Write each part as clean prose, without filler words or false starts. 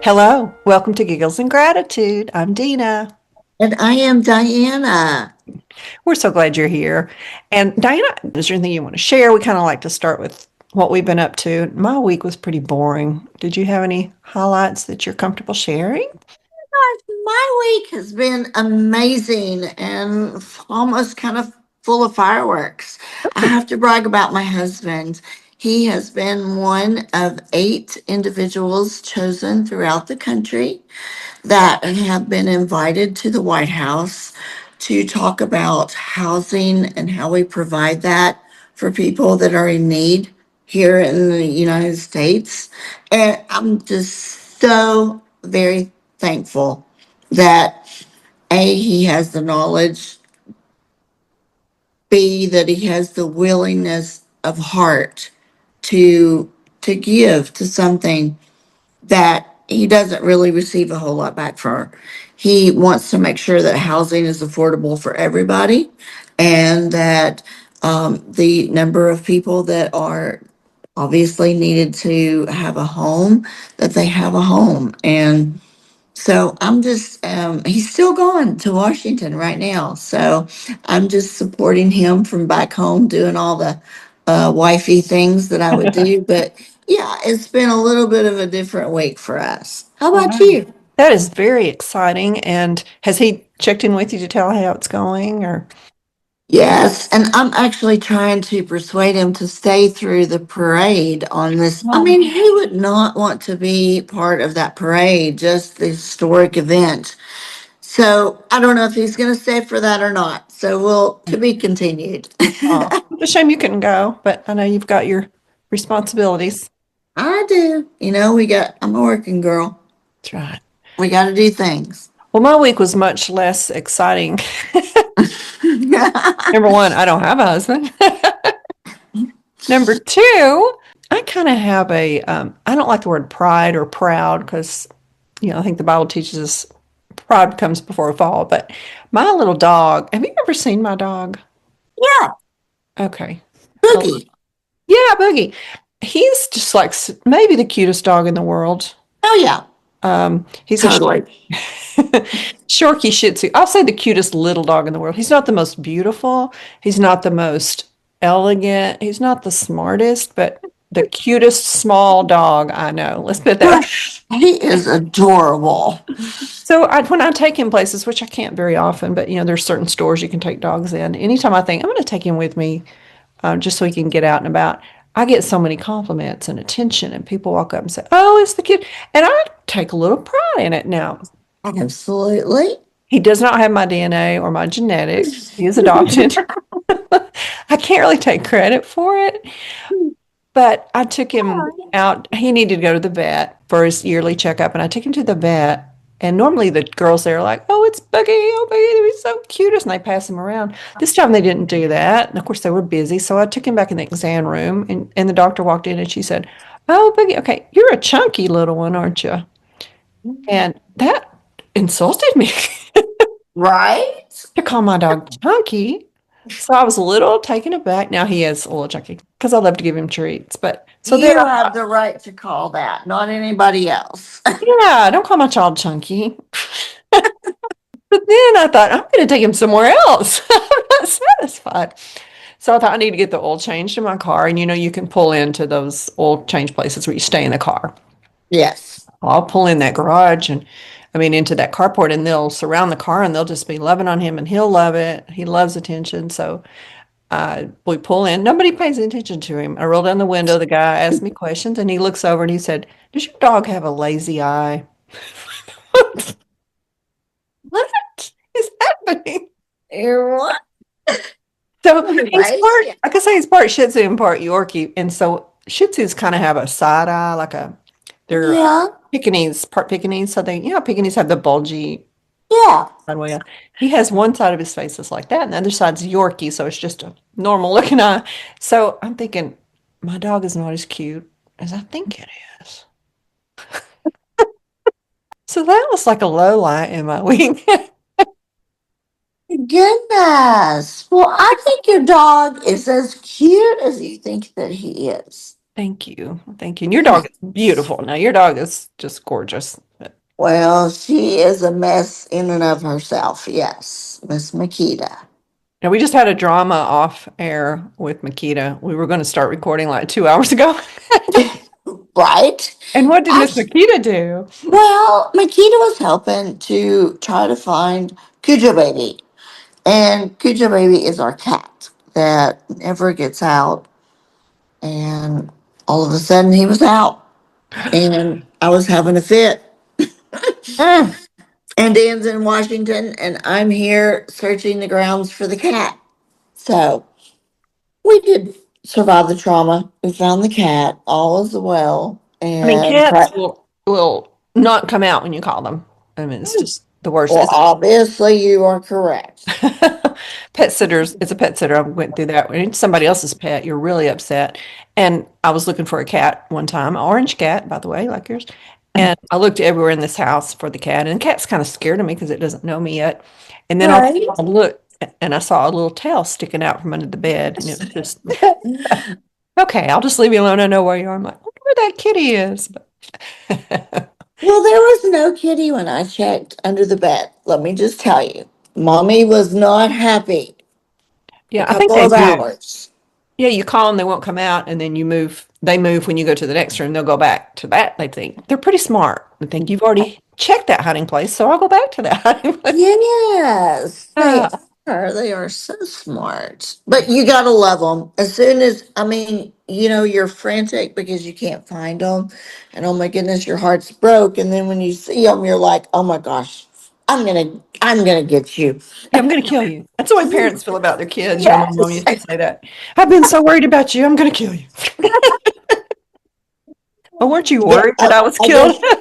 Hello, welcome to Giggles and Gratitude. I'm Dina. And I am Diana. We're so glad you're here. And Diana, is there anything you want to share? We kind of like to start with what we've been up to. My week was pretty boring. Did you have any highlights that you're comfortable sharing? My week has been amazing and almost kind of full of fireworks. I have to brag about my husband. He has been one of 8 individuals chosen throughout the country that have been invited to the White House to talk about housing and how we provide that for people that are in need here in the United States. And I'm just so very thankful that A, he has the knowledge, B, that he has the willingness of heart to give to something that he doesn't really receive a whole lot back for. He wants to make sure that housing is affordable for everybody and that the number of people that are obviously needed to have a home, that they have a home. And so I'm just, he's still gone to Washington right now. So I'm just supporting him from back home, doing all the wifey things that I would do. But yeah, it's been a little bit of a different week for us. How about Wow. you? That is very exciting. And has he checked in with you to tell how it's going or? Yes, and I'm actually trying to persuade him to stay through the parade on this. I Oh, mean, who would not want to be part of that parade, just the historic event? So I don't know if he's going to stay for that or not. So we'll to be continued. oh. It's a shame you couldn't go, but I know you've got your responsibilities. I do. I'm a working girl. That's right. We got to do things. Well, my week was much less exciting. Number one, I don't have a husband. Number two, I kind of have I don't like the word pride or proud because, I think the Bible teaches us pride comes before a fall. But my little dog, have you ever seen my dog? Yeah, Okay. Well, Boogie. yeah, Boogie. He's just like maybe the cutest dog in the world. Oh yeah, He's a totally. Shorty Shih Tzu. I'll say the cutest little dog in the world. He's not the most beautiful. He's not the most elegant. He's not the smartest, but the cutest small dog I know. Let's put it that way. He is adorable. So when I take him places, which I can't very often, but there's certain stores you can take dogs in. Anytime I think I'm going to take him with me, just so he can get out and about, I get so many compliments and attention, and people walk up and say, "Oh, it's the kid," and I take a little pride in it. Now, Absolutely. he does not have my DNA or my genetics. He is adopted. I can't really take credit for it, but I took him out. He needed to go to the vet for his yearly checkup, and I took him to the vet. And normally the girls there are like, "Oh, it's Buggy. Oh, Buggy, he's so cutest," and they pass him around. This time they didn't do that. And of course, they were busy. So I took him back in the exam room, and the doctor walked in and she said, "Oh, Buggy, okay, you're a chunky little one, aren't you?" And that insulted me. Right? To call my dog Chunky. So I was a little taken aback. Now he is a little chunky because I love to give him treats. But so there, You have the right to call that, not anybody else. yeah, don't call my child chunky. But then I thought, I'm going to take him somewhere else. I'm not satisfied. So I thought I need to get the oil changed in my car. And you can pull into those oil change places where you stay in the car. Yes. I'll pull in that garage and into that carport, and they'll surround the car and they'll just be loving on him and he'll love it. He loves attention. So we pull in. Nobody pays attention to him. I roll down the window. The guy asks me questions and he looks over and he said, "Does your dog have a lazy eye?" What is happening? You're what? So he's Right? part, like I say, he's part Shih Tzu and part Yorkie. And so Shih Tzus kind of have a side eye, they're Yeah. Pekingese, part Pekingese. So Pekingese have the bulgy Yeah. side way. He has one side of his face that's like that, and the other side's Yorkie. So it's just a normal looking eye. So I'm thinking, my dog is not as cute as I think it is. So that was like a low light in my week. Goodness. Well, I think your dog is as cute as you think that he is. Thank you. Thank you. And your dog is beautiful. Now, your dog is just gorgeous. Well, she is a mess in and of herself. Yes, Miss Makita. Now, we just had a drama off air with Makita. We were going to start recording like 2 hours ago. Right? And what did Miss Actually, Makita do? well, Makita was helping to try to find Cujo Baby. And Cujo Baby is our cat that never gets out. And all of a sudden he was out. And I was having a fit. Mm. And Dan's in Washington, and I'm here searching the grounds for the cat. So we did survive the trauma. We found the cat. All is well. I mean, And cats will not come out when you call them. I mean, it's just the worst. well, obviously you are correct. Pet sitters, it's a pet sitter. I went through that. When it's somebody else's pet, you're really upset. And I was looking for a cat one time, an orange cat, by the way, like yours. And I looked everywhere in this house for the cat, and the cat's kind of scared of me because it doesn't know me yet. And then Right. I looked, and I saw a little tail sticking out from under the bed, and it was just okay. I'll just leave you alone. I know where you are. I'm like, I wonder where that kitty is. But Well, there was no kitty when I checked under the bed. Let me just tell you. Mommy was not happy for a yeah, I think couple they of move. hours. Yeah, you call them, they won't come out, and then you move. They move when you go to the next room. They'll go back to that. They think they're pretty smart. They think you've already checked that hiding place, so I'll go back to that hiding place. Yes, they Uh, are. They are so smart. But you gotta love them. As soon as, I mean, you're frantic because you can't find them, and oh my goodness, your heart's broke. And then when you see them, you're like, oh my gosh, I'm gonna get you. yeah, I'm going to kill you. That's the way parents feel about their kids. You know, my mom Yes. used to say that. I've been so worried about you. I'm going to kill you. Well, weren't you Yeah, worried that I was I killed? guess.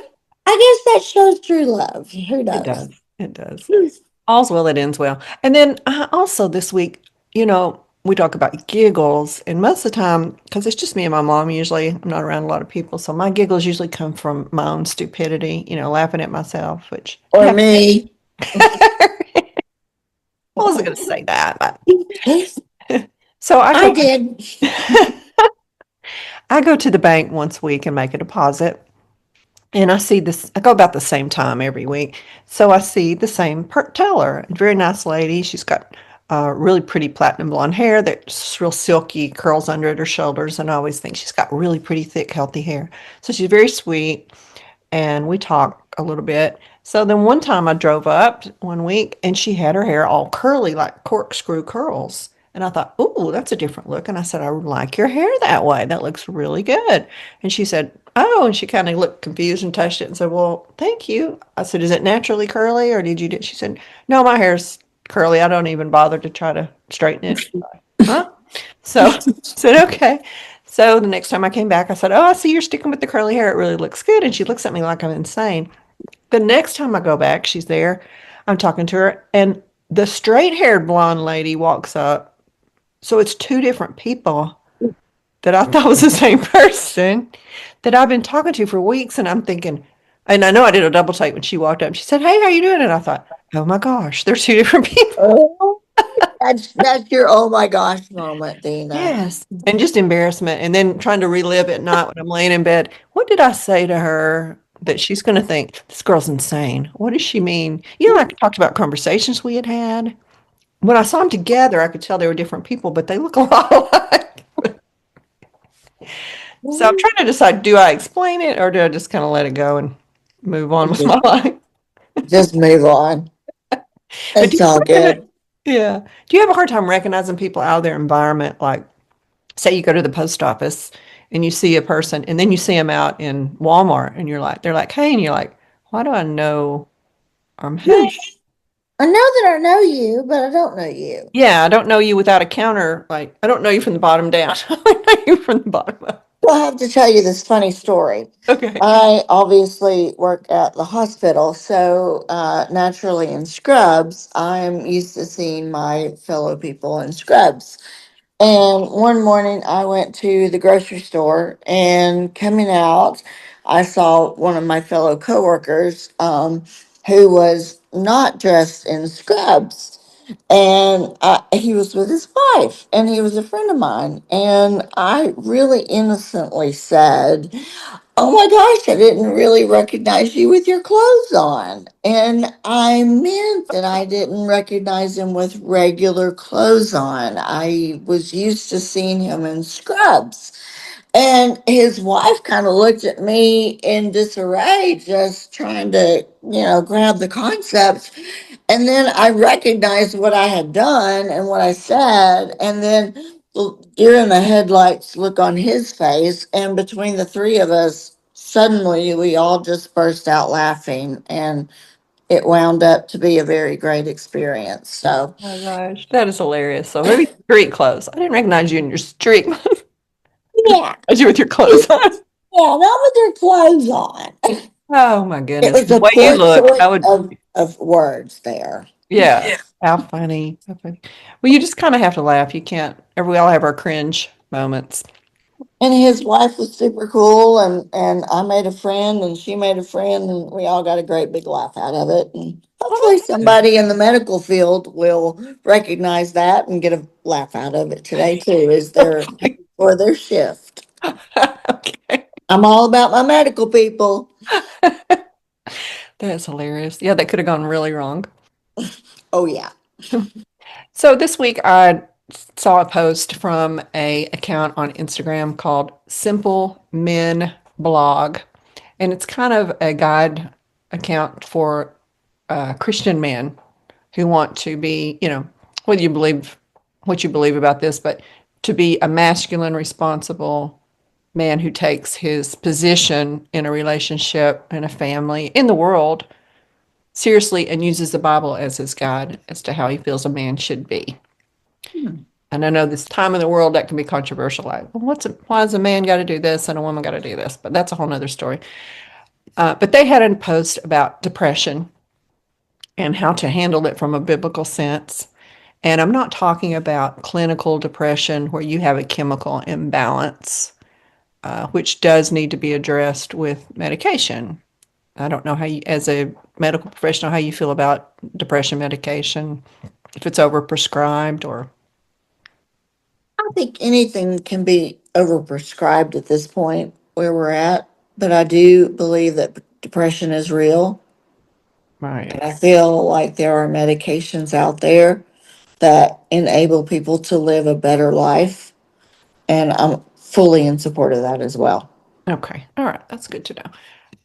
I guess that shows true love. Who It knows? does. It does. All's well that ends well. And then also this week, we talk about giggles, and most of the time, because it's just me and my mom usually, I'm not around a lot of people, so my giggles usually come from my own stupidity, laughing at myself, which Or yeah, me. I wasn't going to say that. So I did. I go to the bank once a week and make a deposit. And I see this, I go about the same time every week. So I see the same teller, a very nice lady. She's got really pretty platinum blonde hair that's real silky, curls under at her shoulders. And I always think she's got really pretty, thick, healthy hair. So she's very sweet. And we talked a little bit. So then one time I drove up one week and she had her hair all curly, like corkscrew curls. And I thought, "Ooh, that's a different look." And I said, "I like your hair that way. That looks really good." And she said, "Oh," and she kind of looked confused and touched it and said, "Well, thank you." I said, "Is it naturally curly or did you do?" She said, "No, my hair's curly. I don't even bother to try to straighten it." Huh? So I said, "Okay." So the next time I came back, I said, "Oh, I see you're sticking with the curly hair. It really looks good." And she looks at me like I'm insane. The next time I go back, she's there. I'm talking to her, and the straight haired blonde lady walks up. So it's two different people that I thought was the same person that I've been talking to for weeks. And I'm thinking, and I know I did a double take when she walked up. She said, "Hey, how you doing?" And I thought, oh my gosh, they're two different people. Oh, that's your oh my gosh moment, Dina. Yes. And just embarrassment. And then trying to relive at night when I'm laying in bed. What did I say to her that she's going to think, this girl's insane? What does she mean? I talked about conversations we had had. When I saw them together, I could tell they were different people, but they look a lot alike. So I'm trying to decide, do I explain it or do I just kind of let it go and move on with my life? Just move on. But do It's you all recognize, good. yeah. Do you have a hard time recognizing people out of their environment? Like, say you go to the post office and you see a person and then you see them out in Walmart and they're like, hey, and you're like, why do I know? Yeah. Hey, I know that I know you, but I don't know you. yeah, I don't know you without a counter. Like, I don't know you from the bottom down. I know you from the bottom up. Well, I have to tell you this funny story. Okay. I obviously work at the hospital, so naturally in scrubs, I'm used to seeing my fellow people in scrubs. And one morning I went to the grocery store and coming out, I saw one of my fellow coworkers who was not dressed in scrubs. And he was with his wife, and he was a friend of mine. And I really innocently said, oh my gosh, I didn't really recognize you with your clothes on. And I meant that I didn't recognize him with regular clothes on. I was used to seeing him in scrubs. And his wife kind of looked at me in disarray, just trying to, grab the concept. And then I recognized what I had done and what I said. And then the deer in the headlights look on his face. And between the three of us, suddenly we all just burst out laughing. And it wound up to be a very great experience. So, Oh my gosh, that is hilarious. So maybe street clothes. I didn't recognize you in your street clothes. yeah, As you with your clothes on. yeah, not with their clothes on. Oh my It goodness. was The a way you poor look, choice I would, of words there. yeah. How funny. How funny. Well, you just kind of have to laugh. You can't, we all have our cringe moments. And his wife was super cool, and I made a friend, and she made a friend, and we all got a great big laugh out of it. And Well, hopefully, that's good. somebody in the medical field will recognize that and get a laugh out of it today too, as they're Okay. for their shift. Okay. I'm all about my medical people. That's hilarious. Yeah, that could have gone really wrong. Oh yeah. So this week I saw a post from a account on Instagram called Simple Men Blog, and it's kind of a guide account for Christian men who want to be, whether you believe what you believe about this, but to be a masculine, responsible man who takes his position in a relationship, in a family, in the world seriously and uses the Bible as his guide as to how he feels a man should be. Hmm. And I know this time in the world that can be controversial. Like, well, why does a man got to do this and a woman got to do this? But that's a whole nother story. But they had a post about depression and how to handle it from a biblical sense. And I'm not talking about clinical depression where you have a chemical imbalance, which does need to be addressed with medication. I don't know how you, as a medical professional, how you feel about depression medication, if it's overprescribed or. I think anything can be overprescribed at this point where we're at, but I do believe that depression is real. And Right. I feel like there are medications out there that enable people to live a better life. And I'm fully in support of that as well. Okay. All right. That's good to know.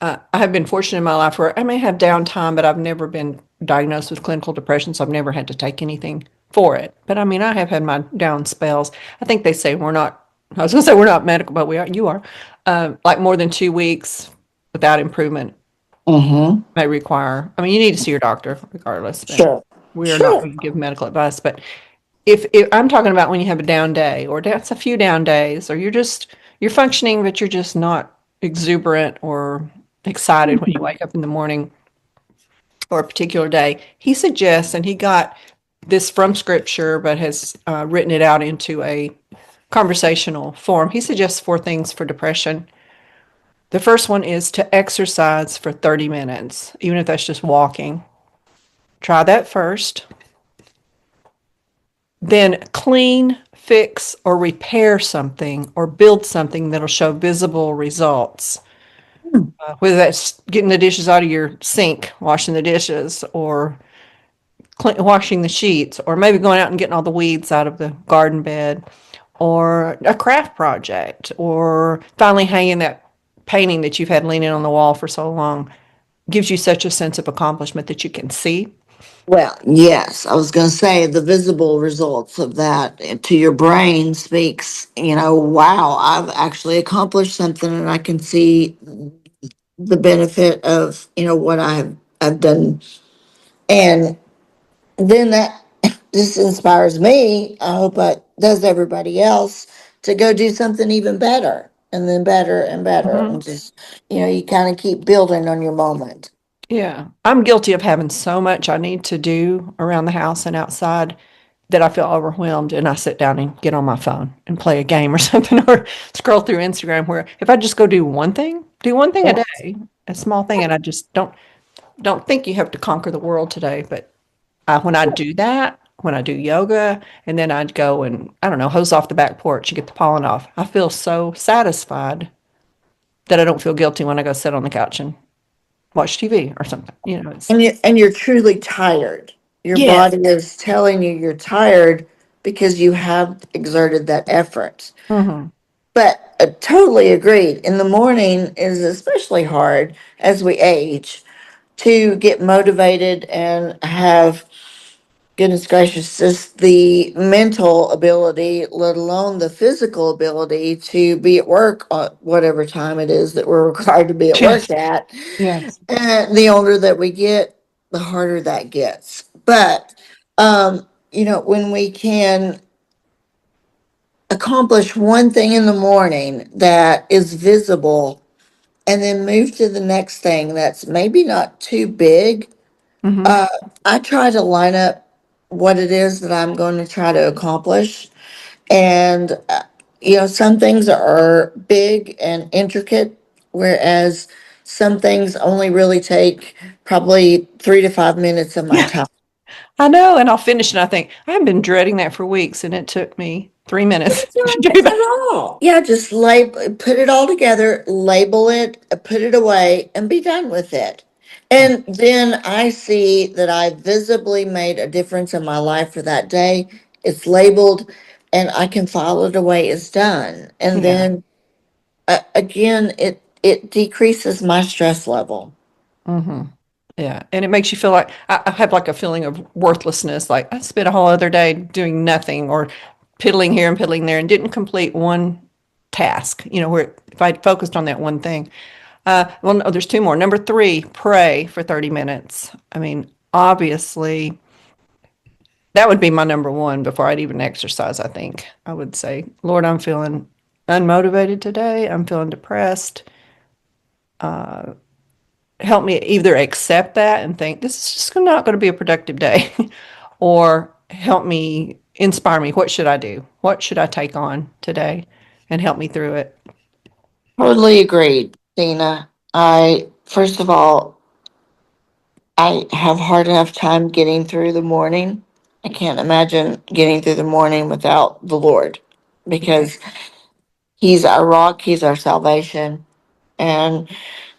I have been fortunate in my life where I may have downtime, but I've never been diagnosed with clinical depression, so I've never had to take anything for it. But I mean, I have had my down spells. I think they say we're not, I was going to say we're not medical, but we are, you are. Like more than 2 weeks without improvement Mm-hmm. may require, I mean, you need to see your doctor regardless, but Sure. we are not Sure. going to give medical advice. But if I'm talking about when you have a down day or that's a few down days, or you're functioning, but you're just not exuberant or excited when you wake up in the morning or a particular day, he suggests, and he got this from scripture, but has written it out into a conversational form. He suggests 4 things for depression. The first one is to exercise for 30 minutes, even if that's just walking. Try that first. Then clean, fix, or repair something or build something that'll show visible results. Whether that's getting the dishes out of your sink, washing the dishes, or washing the sheets, or maybe going out and getting all the weeds out of the garden bed, or a craft project, or finally hanging that painting that you've had leaning on the wall for so long. Gives you such a sense of accomplishment that you can see. Well, yes, I was going to say the visible results of that to your brain speaks, wow, I've actually accomplished something and I can see the benefit of, what I've done. And then that just inspires me. I hope it does everybody else to go do something even better and then better and better. Mhm. And just, you kind of keep building on your moment. Yeah, I'm guilty of having so much I need to do around the house and outside that I feel overwhelmed and I sit down and get on my phone and play a game or something or scroll through Instagram where if I just go do one thing a day, a small thing, and I just don't think you have to conquer the world today, but when I do that, when I do yoga, and then I'd go and I don't know, hose off the back porch and get the pollen off, I feel so satisfied that I don't feel guilty when I go sit on the couch and watch TV or something. It's And you're truly tired. Your yes. body is telling you you're tired because you have exerted that effort. Hmm. But totally agreed. In the morning is especially hard as we age to get motivated and have, goodness gracious, just the mental ability, let alone the physical ability to be at work at whatever time it is that we're required to be at Yes. work at. Yes. And the older that we get, the harder that gets. But, when we can accomplish one thing in the morning that is visible and then move to the next thing that's maybe not too big, Hmm. uh, I try to line up what it is that I'm going to try to accomplish. And, some things are big and intricate, whereas some things only really take probably 3 to 5 minutes of my Yeah. time. I know. And I'll finish and I think I have been dreading that for weeks and it took me 3 minutes It's not to do bad that. at all. Yeah, just put it all together, label it, put it away, and be done with it. Yeah. And then I see that I visibly made a difference in my life for that day. It's labeled, and I can file it away as done. And Yeah. then again, it decreases my stress level. Hmm. Yeah. And it makes you feel like I have like a feeling of worthlessness. Like I spent a whole other day doing nothing or piddling here and piddling there and didn't complete one task, where if I focused on that one thing. Well, no, there's two more. Number three, pray for 30 minutes. I mean, obviously, that would be my number one before I'd even exercise, I think. I would say, Lord, I'm feeling unmotivated today. I'm feeling depressed. Help me either accept that and think this is just not going to be a productive day, or help me, inspire me. What should I do? What should I take on today and help me through it? Totally agreed, Dina. First of all, I have hard enough time getting through the morning. I can't imagine getting through the morning without the Lord Yeah. because He's our rock, He's our salvation. And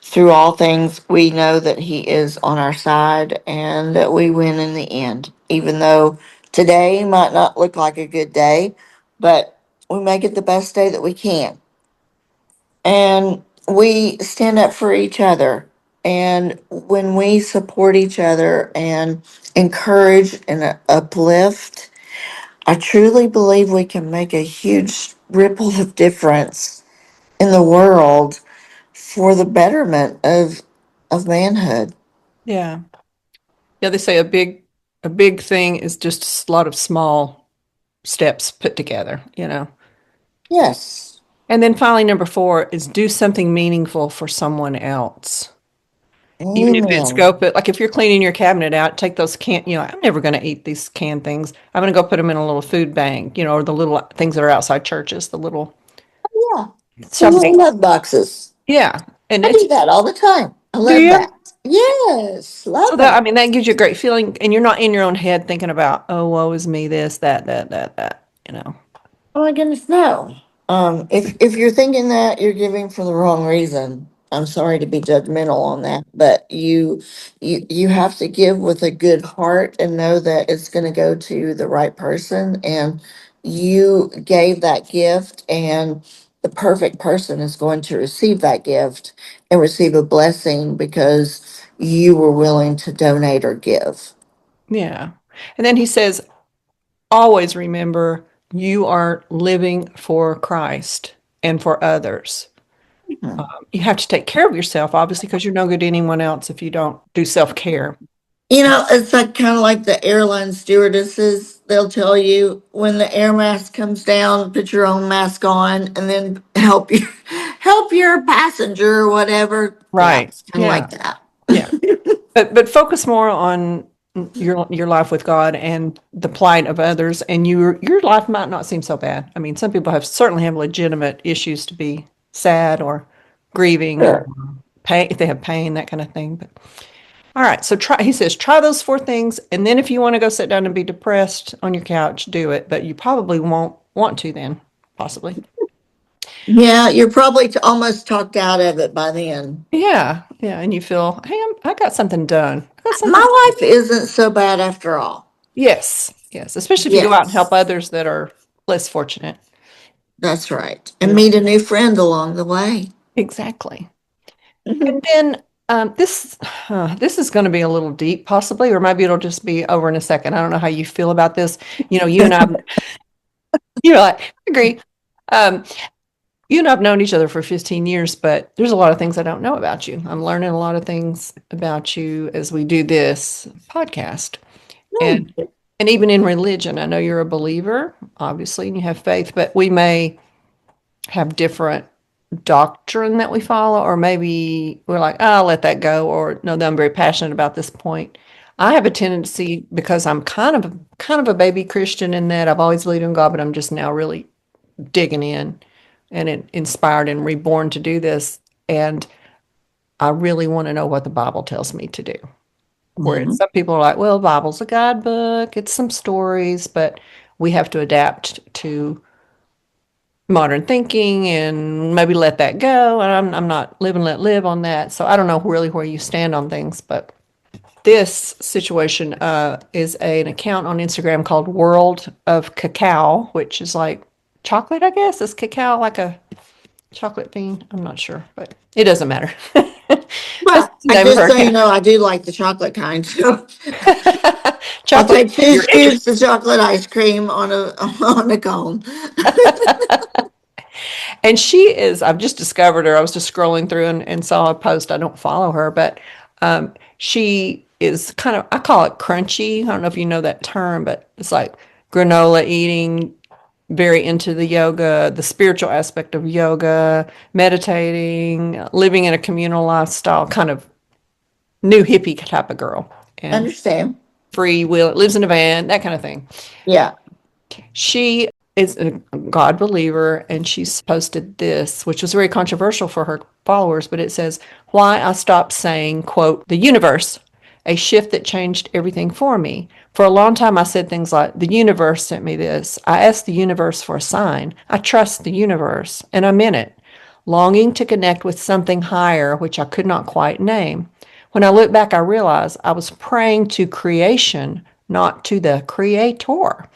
through all things, we know that He is on our side and that we win in the end. Even though today might not look like a good day, but we make it the best day that we can. And we stand up for each other. And when we support each other and encourage and uplift, I truly believe we can make a huge ripple of difference in the world for the betterment of manhood. Yeah. Yeah, they say a big thing is just a lot of small steps put together. Yes. And then finally, number four is do something meaningful for someone else. Even if it's Amen. go put, like if you're cleaning your cabinet out, take those I'm never going to eat these canned things. I'm going to go put them in a little food bank, or the little things that are outside churches, the little Yeah. The something. little love boxes. Yeah. And I it's, do that all the time. I do love you? that. Yes. So Love that, I that. mean, that gives you a great feeling and you're not in your own head thinking about, oh, woe is me, this, that. Oh my goodness, no. If you're thinking that, you're giving for the wrong reason. I'm sorry to be judgmental on that, but you have to give with a good heart and know that it's going to go to the right person. And you gave that gift, and the perfect person is going to receive that gift and receive a blessing because you were willing to donate or give. Yeah. And then he says, always remember you are living for Christ and for others. Mhm. You have to take care of yourself, obviously, because you're no good to anyone else if you don't do self care. It's like kind of like the airline stewardesses. They'll tell you when the air mask comes down, put your own mask on, and then help you help your passenger or whatever. Yeah, Right. it's kind of like Yeah. that. Yeah. But focus more on your life with God and the plight of others, and your life might not seem so bad. I mean, some people certainly have legitimate issues to be sad or grieving or Sure. pain if they have pain, that kind of thing. But all right, so he says try those four things, and then if you want to go sit down and be depressed on your couch, do it. But you probably won't want to then, possibly. Yeah, you're probably almost talked out of it by then. Yeah, yeah, and you feel, hey, I got something done. I got something. My life isn't so bad after all. Yes, yes, especially if you go out and help Yes, others that are less fortunate. that's right. You And know, meet a new friend along the way. exactly. And Mhm. then this is going to be a little deep, possibly, or maybe it'll just be over in a second. I don't know how you feel about this. You and I, like, I agree. Um, you and I've known each other for 15 years, but there's a lot of things I don't know about you. I'm learning a lot of things about you as we do this podcast. And Hmm. and even in religion, I know you're a believer, obviously, and you have faith, but we may have different doctrine that we follow, or maybe we're like, oh, I'll let that go, or no, I'm very passionate about this point. I have a tendency because I'm kind of a baby Christian in that I've always believed in God, but I'm just now really digging in and inspired and reborn to do this. And I really want to know what the Bible tells me to do. Whereas Hmm. some people are like, well, the Bible's a guidebook, it's some stories, but we have to adapt to modern thinking and maybe let that go. And I'm not live and let live on that. So I don't know really where you stand on things, but this situation is an account on Instagram called World.Of.Cacao, which is like chocolate, I guess. Is cacao like a chocolate bean? I'm not sure, but it doesn't matter. That's Well, the I name of just her so you account. know, I do like the chocolate kind. So I'll Chocolate, take two you're scoops of chocolate ice cream on a on a cone. And she is, I've just discovered her. I was just scrolling through and saw a post. I don't follow her, but she is kind of, I call it crunchy. I don't know if you know that term, but it's like granola eating, very into the yoga, the spiritual aspect of yoga, meditating, living in a communal lifestyle, kind of new hippie type of girl. And Understand? free will, lives in a van, that kind of thing. Yeah. She is a God believer, and she's posted this, which was very controversial for her followers, but it says, why I stopped saying, quote, the universe, a shift that changed everything for me. For a long time, I said things like, the universe sent me this. I asked the universe for a sign. I trust the universe, and I'm in it, longing to connect with something higher, which I could not quite name. When I look back, I realize I was praying to creation, not to the creator.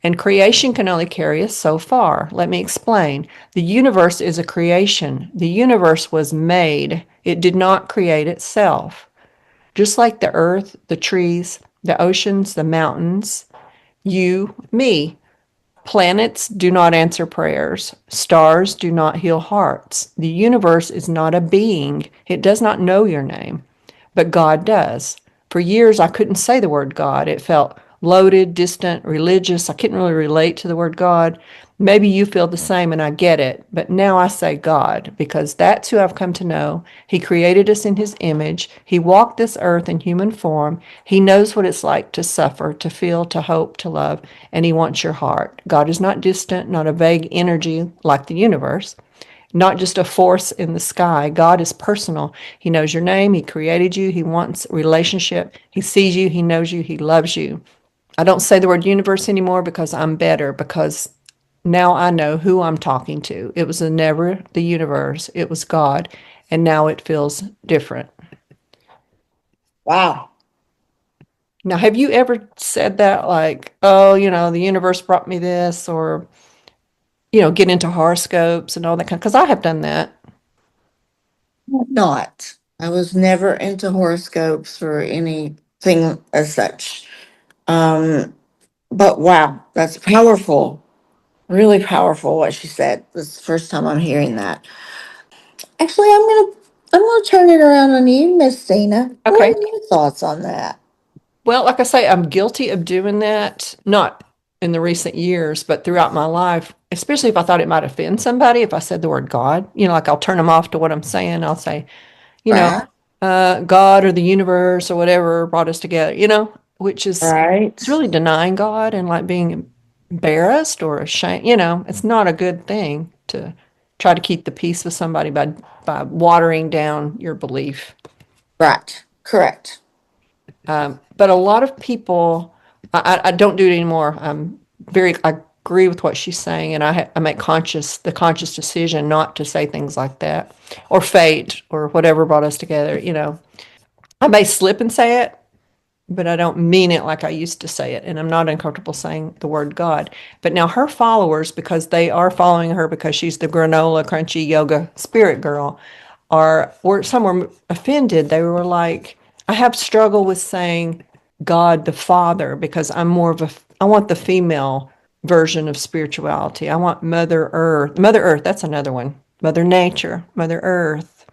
And creation can only carry us so far. Let me explain. The universe is a creation. The universe was made, it did not create itself. Just like the earth, the trees, the oceans, the mountains, you, me. Planets do not answer prayers. Stars do not heal hearts. The universe is not a being. It does not know your name, but God does. For years, I couldn't say the word God. It felt loaded, distant, religious. I couldn't really relate to the word God. Maybe you feel the same, and I get it. But now I say God because that's who I've come to know. He created us in His image. He walked this earth in human form. He knows what it's like to suffer, to feel, to hope, to love, and He wants your heart. God is not distant, not a vague energy like the universe, not just a force in the sky. God is personal. He knows your name. He created you. He wants relationship. He sees you. He knows you. He loves you. I don't say the word universe anymore because I'm better, because now I know who I'm talking to. It was never the universe, it was God, and now it feels different. Wow. Now, have you ever said that, like, oh, the universe brought me this, or, get into horoscopes and all that kind of, because I have done that. Not. I was never into horoscopes or anything as such. Um, but wow, that's powerful. Really powerful what she said. This is the first time I'm hearing that. Actually, I'm gonna turn it around on you, Miss Dina. What Okay. are your thoughts on that? Well, like I say, I'm guilty of doing that, not in the recent years, but throughout my life, especially if I thought it might offend somebody. If I said the word God, like I'll turn them off to what I'm saying. I'll say, you know, Right? God or the universe or whatever brought us together, which is it's Right. really denying God and like being embarrassed or ashamed. It's not a good thing to try to keep the peace with somebody by watering down your belief. Right. Correct. But a lot of people, I don't do it anymore. I'm very, I agree with what she's saying, and I make the conscious decision not to say things like that, or fate, or whatever brought us together. I may slip and say it, but I don't mean it like I used to say it. And I'm not uncomfortable saying the word God. But now her followers, because they are following her because she's the granola crunchy yoga spirit girl, some were offended. They were like, I have struggle with saying God the Father because I want the female version of spirituality. I want Mother Earth. Mother Earth, that's another one. Mother Nature, Mother Earth.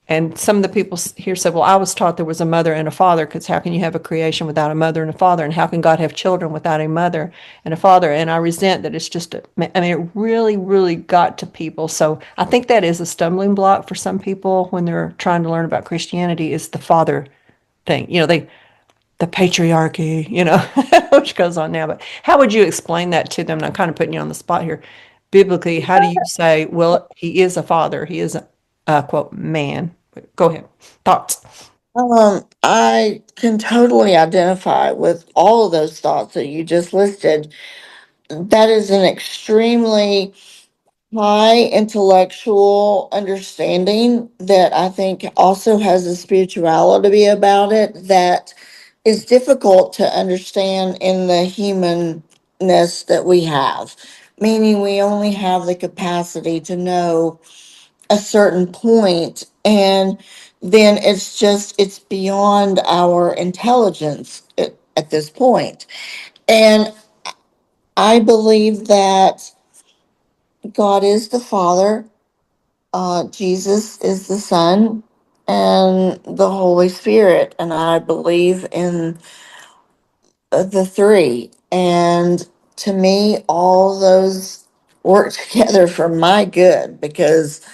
And some of the people here said, well, I was taught there was a mother and a father, because how can you have a creation without a mother and a father? And how can God have children without a mother and a father? And I resent that it's just, it really, really got to people. So I think that is a stumbling block for some people when they're trying to learn about Christianity, is the father thing. The patriarchy, which goes on now. But how would you explain that to them? And I'm kind of putting you on the spot here. Biblically, how do you say, well, he is a father, he is a quote man? Go ahead. Thoughts? I can totally identify with all of those thoughts that you just listed. That is an extremely high intellectual understanding that I think also has a spirituality about it that is difficult to understand in the humanness that we have. Meaning, we only have the capacity to know a certain point, and then it's beyond our intelligence at this point. And I believe that God is the Father, Jesus is the Son, and the Holy Spirit. And I believe in the three. And to me, all those work together for my good because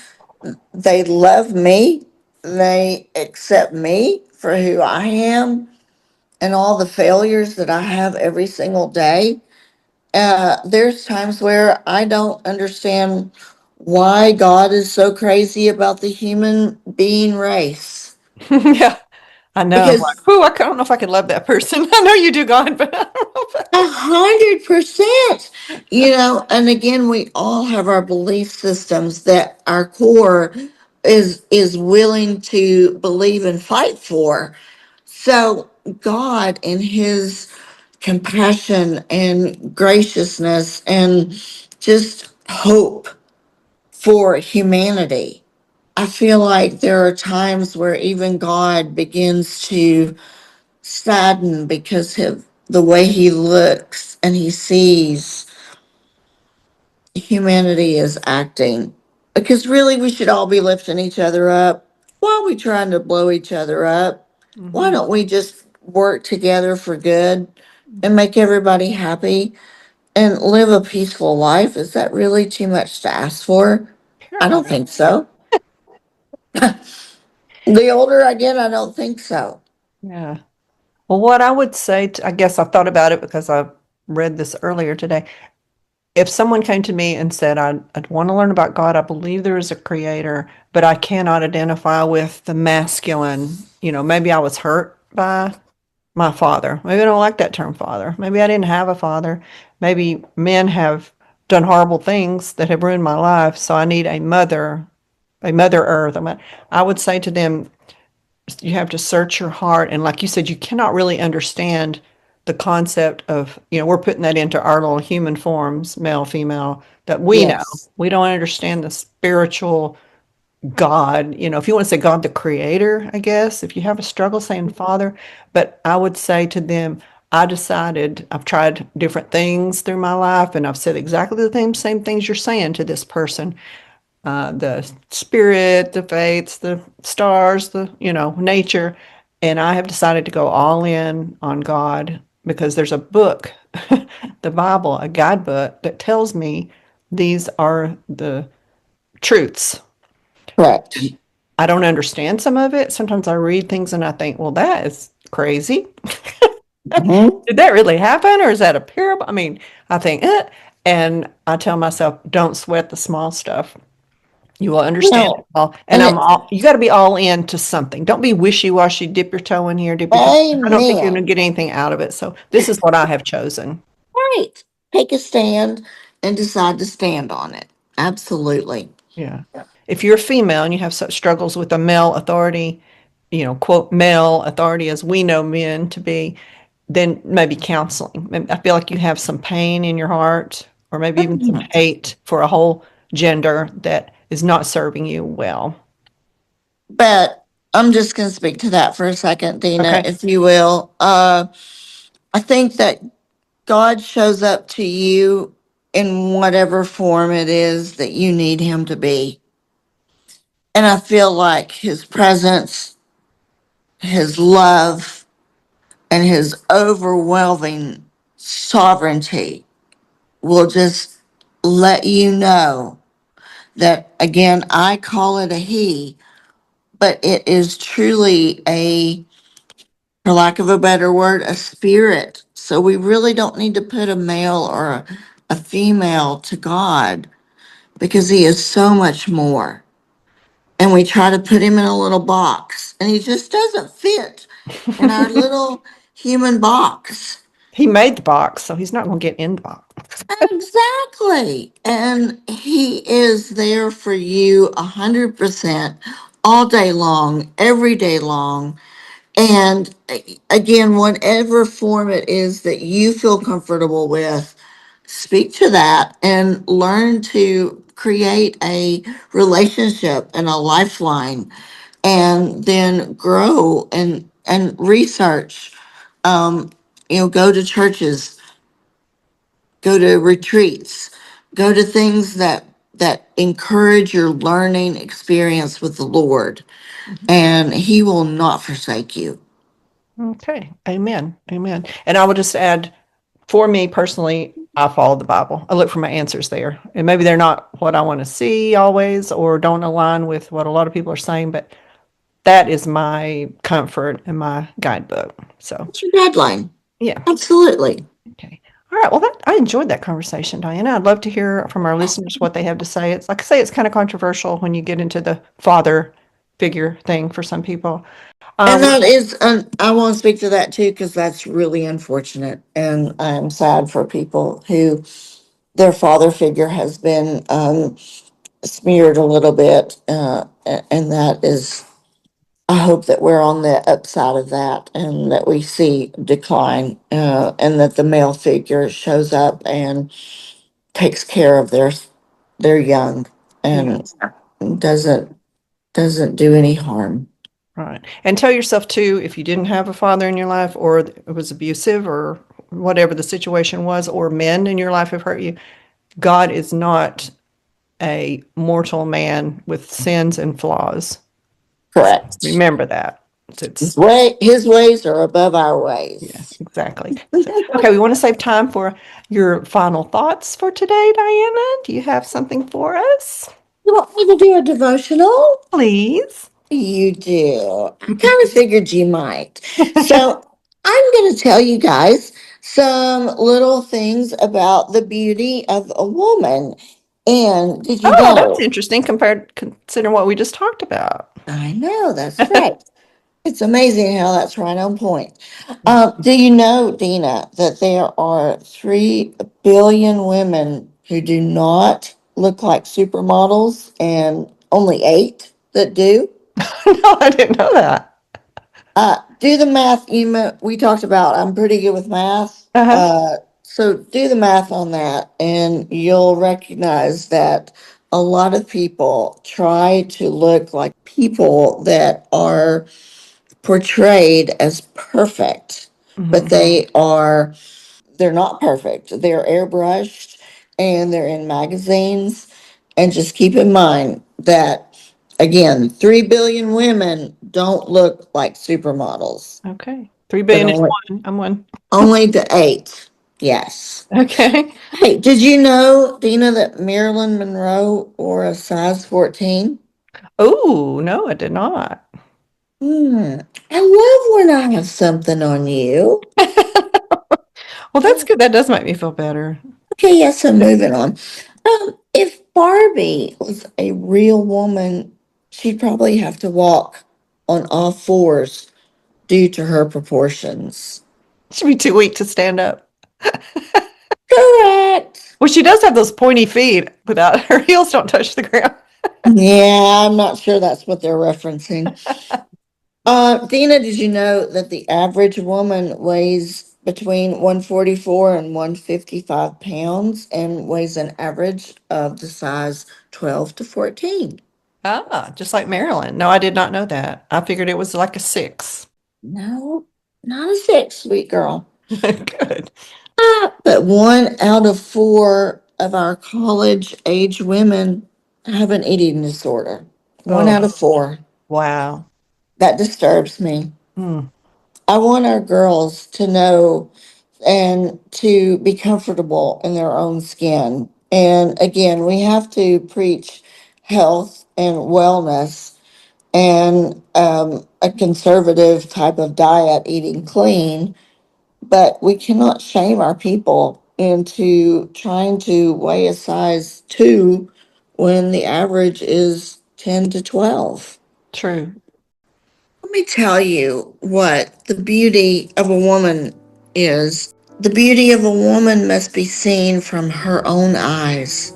they love me, they accept me for who I am, and all the failures that I have every single day. There's times where I don't understand why God is so crazy about the human being race. Yeah, I know. I'm like, Because whoo, I don't know if I could love that person. I know you do, God, but I don't know if 100%, and again, we all have our belief systems that our core is willing to believe and fight for. So God, in His compassion and graciousness and just hope for humanity, I feel like there are times where even God begins to sadden because of the way He looks and He sees humanity is acting. Because really, we should all be lifting each other up. Why are we trying to blow each other up? Why Mhm. don't we just work together for good and make everybody happy and live a peaceful life? Is that really too much to ask for? I don't Apparently. think so. The older I get, I don't think so. Yeah. Well, what I would say, I guess I thought about it because I read this earlier today. If someone came to me and said, I'd want to learn about God, I believe there is a creator, but I cannot identify with the masculine, maybe I was hurt by my father. Maybe I don't like that term father. Maybe I didn't have a father. Maybe men have done horrible things that have ruined my life. So I need a mother earth. I would say to them, you have to search your heart. And like you said, you cannot really understand the concept of, we're putting that into our little human forms, male, female, that we know. Yes. We don't understand the spiritual God, if you want to say God the creator, I guess, if you have a struggle saying father, but I would say to them, I've tried different things through my life and I've said exactly the same things you're saying to this person. The spirit, the fates, the stars, nature. And I have decided to go all in on God because there's a book, the Bible, a guidebook that tells me these are the truths. Correct. I don't understand some of it. Sometimes I read things and I think, well, that is crazy. Mhm. Did that really happen or is that a parable? I think, and I tell myself, don't sweat the small stuff. You will understand it No. all. And And it, you got to be all into something. Don't be wishy washy, dip your toe in here, dip your toe. I don't think you're going amen. to get anything out of it. So this is what I have chosen. Right. take a stand and decide to stand on it. Absolutely. Yeah. If you're female and you have such struggles with a male authority, quote, male authority as we know men to be, then maybe counseling. I feel like you have some pain in your heart, or maybe even some hate for a whole gender that is not serving you well. But I'm just going to speak to that for a second, Dina, Okay. if you will. I think that God shows up to you in whatever form it is that you need him to be. And I feel like his presence, his love, and his overwhelming sovereignty will just let you know that, again, I call it a he, but it is truly a, for lack of a better word, a spirit. So we really don't need to put a male or a female to God because he is so much more. And we try to put him in a little box, and he just doesn't fit in our little human box. He made the box, so he's not going to get in the box. Exactly. And he is there for you 100% all day long, every day long. And again, whatever form it is that you feel comfortable with, speak to that and learn to create a relationship and a lifeline, and then grow and research. Um, go to churches, go to retreats, go to things that encourage your learning experience with the Lord, and he will not forsake you. Okay. Amen. Amen. And I will just add, for me personally, I follow the Bible. I look for my answers there. And maybe they're not what I want to see always or don't align with what a lot of people are saying, but that is my comfort and my guidebook. So, It's your deadline. yeah. Absolutely. Okay. All right. Well, I enjoyed that conversation, Diana. I'd love to hear from our listeners what they have to say. It's like I say, it's kind of controversial when you get into the father figure thing for some people. And Um, that is, I want to speak to that too, because that's really unfortunate. And I'm sad for people who their father figure has been smeared a little bit. And that is, I hope that we're on the upside of that and that we see decline, and that the male figure shows up and takes care of their young yeah. and doesn't doesn't do any harm. Right. And tell yourself too, if you didn't have a father in your life or it was abusive or whatever the situation was, or men in your life have hurt you, God is not a mortal man with sins and flaws. So Correct. remember that. It's His ways are above our yes, ways. exactly. So, okay, we want to save time for your final thoughts for today, Diana. Do you have something for us? You want me to do a devotional? Please. You do. I kind of figured you might. So I'm going to tell you guys some little things about the beauty of a woman. And did you Oh, that's know? interesting compared considering what we just talked about. I know, that's right. It's amazing how that's right on point. Do you know, Dina, that there are 3 billion women who do not look like supermodels and only 8 that do? No, I didn't know that. Do the math. We talked about, I'm pretty good with math. Uh-huh. So do the math on that, and you'll recognize that a lot of people try to look like people that are portrayed as perfect, but Hmm. they're not perfect. They're airbrushed and they're in magazines. And just keep in mind that, again, 3 billion women don't look like supermodels, Okay. 3 but billion is one. I'm one. only the 8. Yes. Okay. Hey, did you know, Dina, that Marilyn Monroe wore a size 14? Oh, no, I did not. I love when I have something on you. Well, that's good. That does make me feel better. Okay, yes, so moving on. If Barbie was a real woman, she'd probably have to walk on all fours due to her proportions. Should be too weak to stand up. Correct. Well, she does have those pointy feet without her heels don't touch the ground. Yeah, I'm not sure that's what they're referencing. Dina, did you know that the average woman weighs between 144 and 155 pounds and weighs an average of the size 12 to 14? Ah, just like Marilyn. No, I did not know that. I figured it was like a six. No, not a six, sweet girl. Good. But one out of four of our college age women have an eating disorder. One out Oh, of four. wow. That disturbs me. Hmm. I want our girls to know and to be comfortable in their own skin. And again, we have to preach health and wellness and a conservative type of diet, eating clean, but we cannot shame our people into trying to weigh a size two when the average is 10 to 12. True. Let me tell you what the beauty of a woman is. The beauty of a woman must be seen from her own eyes,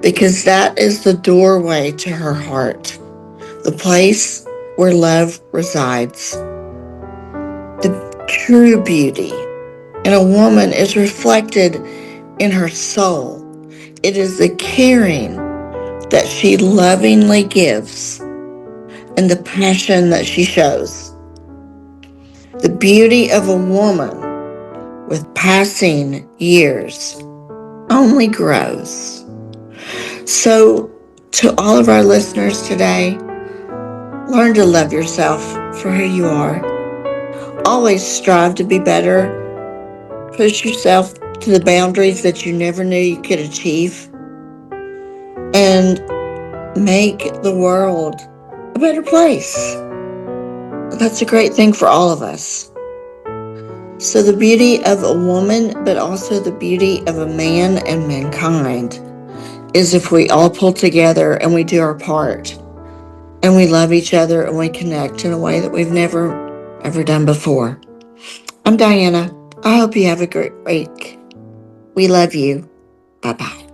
because that is the doorway to her heart, the place where love resides. The true beauty in a woman is reflected in her soul. It is the caring that she lovingly gives and the passion that she shows. The beauty of a woman with passing years only grows. So, to all of our listeners today, learn to love yourself for who you are. Always strive to be better. Push yourself to the boundaries that you never knew you could achieve. And make the world a better place. That's a great thing for all of us. So, the beauty of a woman, but also the beauty of a man and mankind, is if we all pull together and we do our part and we love each other and we connect in a way that we've never ever done before. I'm Diana. I hope you have a great week. We love you. Bye bye.